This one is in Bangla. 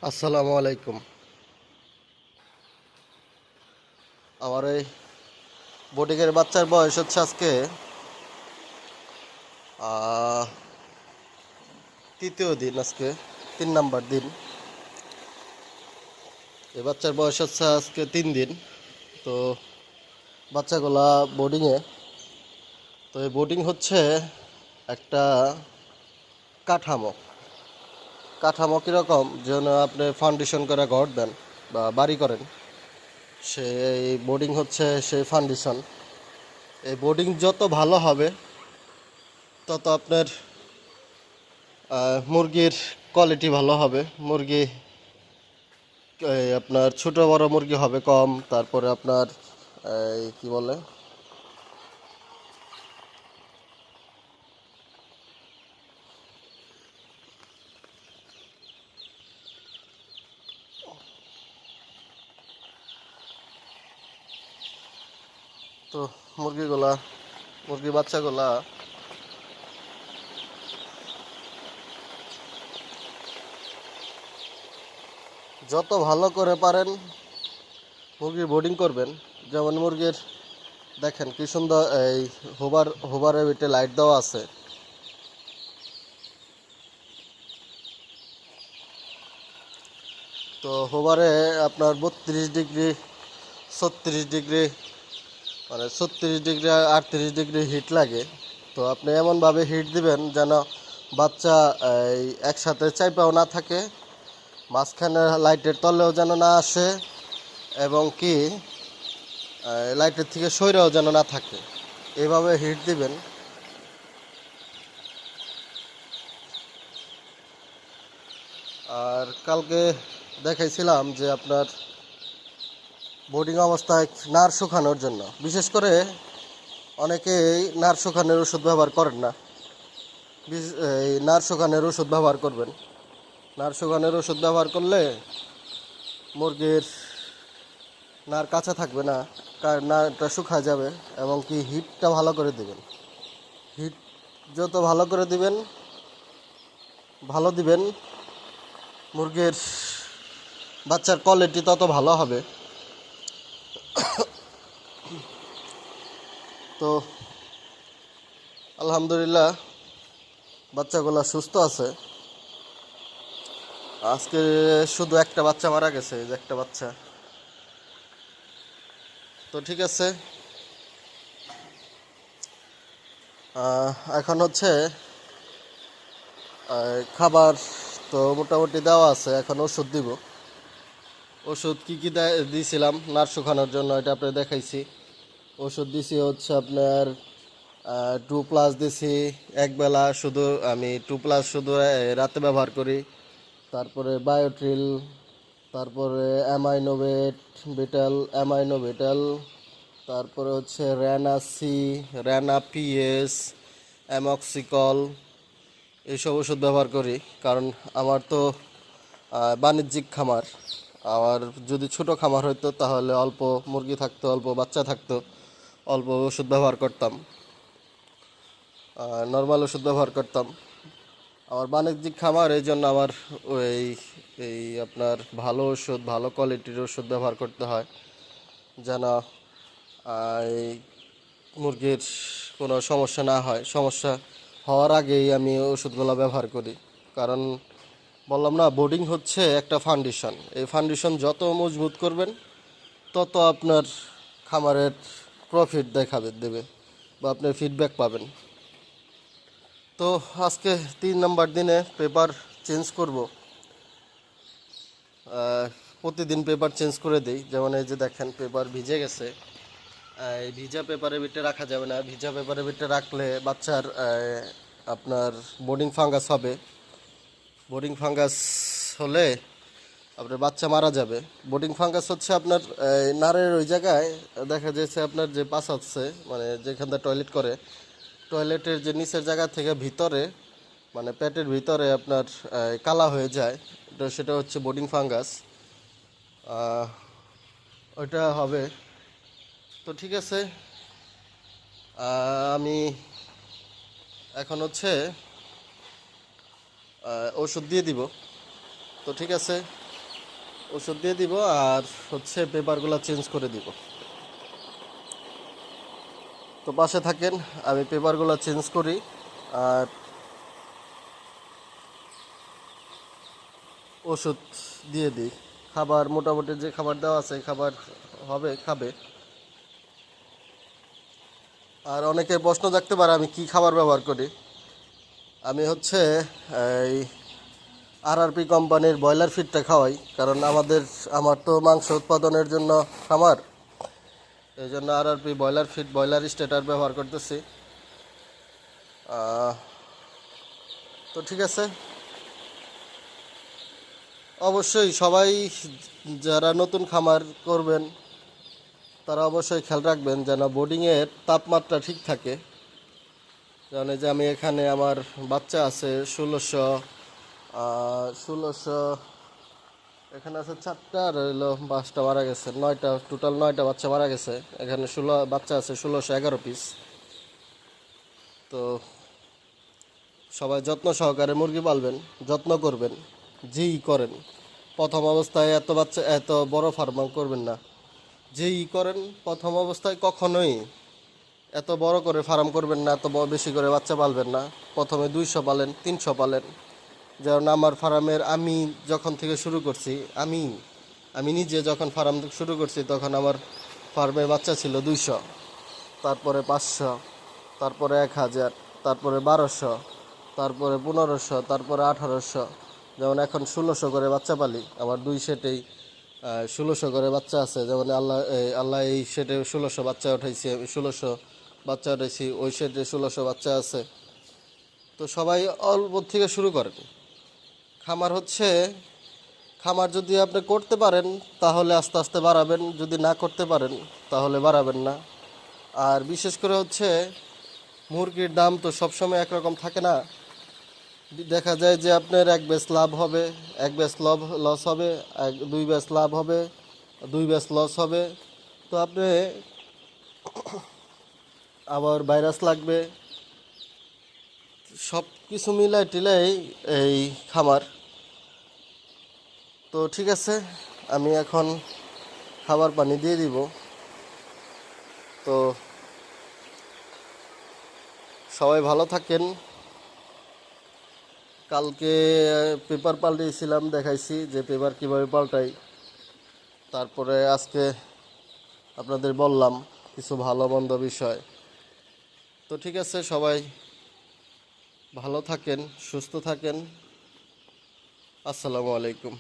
আসসালামু আলাইকুম। আমার এই বোটিকের বাচ্চার বয়স হচ্ছে আজকে আহ, তৃতীয় দিন, আজকে 3 নাম্বার দিন। এই বাচ্চার বয়স হচ্ছে আজকে 3 দিন। তো বাচ্চাগুলা বোর্ডিংয়ে। তো এই বোর্ডিং হচ্ছে একটা কাঠামো। কাঠামো কীরকম, যেন আপনি ফাউন্ডেশন করে ঘর দেন বা বাড়ি করেন, সেই বোর্ডিং হচ্ছে সেই ফাউন্ডেশন। এই বোর্ডিং যত ভালো হবে তত আপনার মুরগির কোয়ালিটি ভালো হবে। মুরগি আপনার ছোট বড় মুরগি হবে কম, তারপরে আপনার এই কি বলে, তো মুরগিগুলা, মুরগি বাচ্চাগুলা যত ভালো করে পারেন মুরগির বোর্ডিং করবেন। যেমন মুরগির দেখেন কি সুন্দর এই হোবারের ভিতরে লাইট দেওয়া আছে। তো হোবারে আপনার 32 ডিগ্রি, 36 ডিগ্রি, মানে 36 ডিগ্রি, 38 ডিগ্রি হিট লাগে। তো আপনি এমনভাবে হিট দিবেন যেন বাচ্চা এই একসাথে চাইপাও না থাকে, মাঝখানে লাইটের তলেও যেন না আসে, এবং কি লাইটের থেকে সইরেও যেন না থাকে। এভাবে হিট দিবেন। আর কালকে দেখাইছিলাম যে আপনার বোর্ডিং অবস্থায় নার শুকানোর জন্য, বিশেষ করে অনেকেই নার শুকানোর ওষুধ ব্যবহার করেন না। এই নার শুকানোর ওষুধ ব্যবহার করবেন। নার শুকানোর ওষুধ ব্যবহার করলে মুরগির নার কাঁচা থাকবে না, নারটা শুকায় যাবে, এবং কি হিটটা ভালো করে দিবেন। হিট যত ভালো করে দিবেন, ভালো দিবেন, মুরগির বাচ্চার কোয়ালিটি তত ভালো হবে। তো আলহামদুলিল্লাহ বাচ্চাগুলো সুস্থ আছে। আজকে শুধু একটা বাচ্চা মারা গেছে, এই যে একটা বাচ্চা। তো ঠিক আছে, এখন হচ্ছে খাবার তো মোটামুটি দেওয়া আছে, এখন ওষুধ দিব। ওষুধ কী কী দিয়েছিলাম নার শুকানোর জন্য, এটা আপনার দেখাইছি। ওষুধ দিছি হচ্ছে আপনার 2+ দিছি একবেলা, শুধু আমি 2+ শুধু রাতে ব্যবহার করি। তারপরে বায়োট্রিল, তারপরে অ্যামাইনোভেট, বিটাল অ্যামাইনোভেটাল, তারপরে হচ্ছে র্যানা-সি, র্যানা-পিএস, অ্যামক্সিকল, এইসব ওষুধ ব্যবহার করি। কারণ আমার তো বাণিজ্যিক খামার। আর যদি ছোট খামার হইতো তাহলে অল্প মুরগি থাকতো, অল্প বাচ্চা থাকতো, অল্প ওষুধ ব্যবহার করতাম, নর্মাল ওষুধ ব্যবহার করতাম। আমার বাণিজ্যিক খামার, এই জন্য আমার ওই এই আপনার ভালো ওষুধ, ভালো কোয়ালিটির ওষুধ ব্যবহার করতে হয়, যেন এই মুরগির কোনো সমস্যা না হয়। সমস্যা হওয়ার আগেই আমি ওষুধগুলো ব্যবহার করি। কারণ বললাম না, বোর্ডিং হচ্ছে একটা ফাউন্ডেশন। এই ফাউন্ডেশন যত মজবুত করবেন তত আপনার খামারের প্রফিট দেবে, বা আপনি ফিডব্যাক পাবেন। তো আজকে 3 নাম্বার দিনে পেপার চেঞ্জ করব। প্রতিদিন পেপার চেঞ্জ করে দিই। যেমন এই যে দেখেন পেপার ভিজে গেছে। এই ভিজা পেপারের ভিতরে রাখা যাবে না। ভিজা পেপারের ভিতরে রাখলে বাচ্চার আপনার বোর্ডিং ফাঙ্গাস হবে। বোর্ডিং ফাঙ্গাস হলে আপনার বাচ্চা মারা যাবে। বোর্ডিং ফাঙ্গাস হচ্ছে আপনার নারের ওই জায়গায় দেখা যাচ্ছে আপনার যে পাস হচ্ছে, মানে যেখানটা টয়লেট করে, টয়লেটের যে নিচের জায়গা থেকে ভিতরে, মানে পেটের ভিতরে আপনার কালা হয়ে যায়, তো সেটা হচ্ছে বোর্ডিং ফাঙ্গাস। ওইটা হবে। তো ঠিক আছে, আমি এখন হচ্ছে ওষুধ দিয়ে দিব। তো ঠিক আছে, ওষুধ দিয়ে দিব আর হচ্ছে পেপারগুলো চেঞ্জ করে দিব। তো পাশে থাকেন, আমি পেপারগুলো চেঞ্জ করি আর ওষুধ দিয়ে দিই। খাবার মোটামুটি যে খাবার দেওয়া আছে খাবার হবে, খাবে। আর অনেকের প্রশ্ন থাকতে পারে আমি কি খাবার ব্যবহার করি। আমি হচ্ছে এই আরআরপি কোম্পানির ব্রয়লার ফিডটা খাওয়াই, কারণ আমার তো মাংস উৎপাদনের জন্য খামার, এই জন্য RRP broiler feed, broiler stature ব্যবহার করতেছি। তো ঠিক আছে, অবশ্যই সবাই যারা নতুন খামার করবেন তারা অবশ্যই খেয়াল রাখবেন যেন বোর্ডিংয়ের তাপমাত্রা ঠিক থাকে। কারণ এই যে আমি এখানে আমার বাচ্চা আছে 1600, এখানে আছে 4টা আর হইলো 5টা মারা গেছে, 9টা, টোটাল 9টা বাচ্চা মারা গেছে। এখানে 16 বাচ্চা আছে, 1611 পিস। তো সবাই যত্ন সহকারে মুরগি পালবেন, যত্ন করবেন, যেই করেন। প্রথম অবস্থায় এত বড় ফার্ম করবেন না। যেই করেন প্রথম অবস্থায় কখনোই এত বড় করে ফার্ম করবেন না, বেশি করে বাচ্চা পালবেন না। প্রথমে 200 পালেন, 300 পালেন। যেমন আমার ফার্মের আমি যখন থেকে শুরু করছি, আমি নিজে যখন ফার্ম শুরু করছি তখন আমার ফার্মে বাচ্চা ছিল 200, তারপরে 500, তারপরে 1000, তারপরে 1200, তারপরে 1500, তারপরে 1800। যেমন এখন 1600 করে বাচ্চা পালি। আমার 2 সেটেই 1600 করে বাচ্চা আছে। যেমন আল্লাহ এই সেটে 1600 বাচ্চা উঠাইছি, আমি 1600 বাচ্চা উঠাইছি, ওই সেটে 1600 বাচ্চা আছে। তো সবাই অল্প থেকে শুরু করেন। খামার যদি আপনি করতে পারেন তাহলে আস্তে আস্তে বাড়াবেন, যদি না করতে পারেন তাহলে বাড়াবেন না। আর বিশেষ করে হচ্ছে মুরগির দাম তো সবসময় একরকম থাকে না। দেখা যায় যে আপনার এক ব্যাচ লাভ হবে, এক ব্যাচ লস হবে, 2 ব্যাচ লাভ হবে, 2 ব্যাচ লস হবে। তো আপনি আবার ভাইরাস লাগবে, সব কিছু মিলাই টিলাই এই খামার। তো ঠিক আছে, আমি এখন খাবার পানি দিয়ে দিব। তো সবাই ভালো থাকেন। কালকে পেপার পাল্টিয়েছিলাম, দেখাইছি যে পেপার কীভাবে পাল্টাই। তারপরে আজকে আপনাদের বললাম কিছু ভালো মন্দ বিষয়। তো ঠিক আছে, সবাই ভালো থাকেন, সুস্থ থাকেন। আসসালামু আলাইকুম।